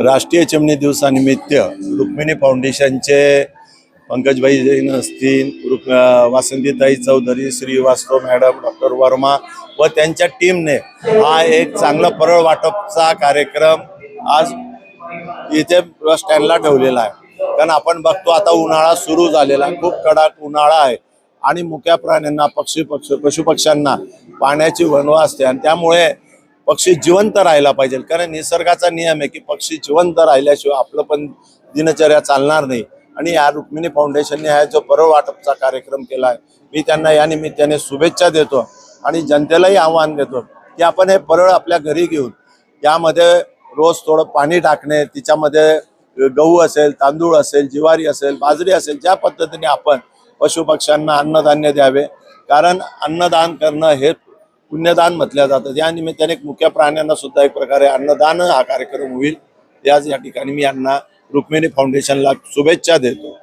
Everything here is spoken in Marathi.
राष्ट्रीय चिमणी दिवसानिमित्त रुक्मिणी फाउंडेशनचे पंकजभाई जैन असतील, वासंतीताई चौधरी, श्रीवास्तव मॅडम, डॉक्टर वर्मा व त्यांच्या टीमने हा एक चांगला परळ वाटपचा कार्यक्रम आज इथे बस स्टँडला ठेवलेला आहे। कारण आपण बघतो आता उन्हाळा सुरू झालेला, खूप कडक उन्हाळा आहे आणि मुक्या प्राण्यांना पशुपक्ष्यांना पाण्याची वणवा असते आणि त्यामुळे पक्षी जिवंत राहायला पाहिजे। कारण निसर्गाचा नियम आहे की पक्षी जिवंत राहिल्याशिवाय आपलं पण दिनचर्या चालणार नाही। आणि या रुक्मिणी फाउंडेशनने हा जो परळ वाटपचा कार्यक्रम केला आहे, मी त्यांना या निमित्ताने शुभेच्छा देतो आणि जनतेलाही आव्हान देतो की आपण हे परळ आपल्या घरी घेऊन यामध्ये रोज थोडं पाणी टाकणे, तिच्यामध्ये गहू असेल, तांदूळ असेल, ज्वारी असेल, बाजरी असेल, ज्या पद्धतीने आपण पशुपक्ष्यांना अन्नधान्य द्यावे। कारण अन्नदान करणं हे पुण्यदान म्हटलं जातं। या निमित्ताने एक मुक्या प्राण्यांना सुद्धा एक प्रकारे अन्नदान हा कार्यक्रम होईल। याच या ठिकाणी मी यांना रुक्मिणी फाउंडेशनला शुभेच्छा देतो।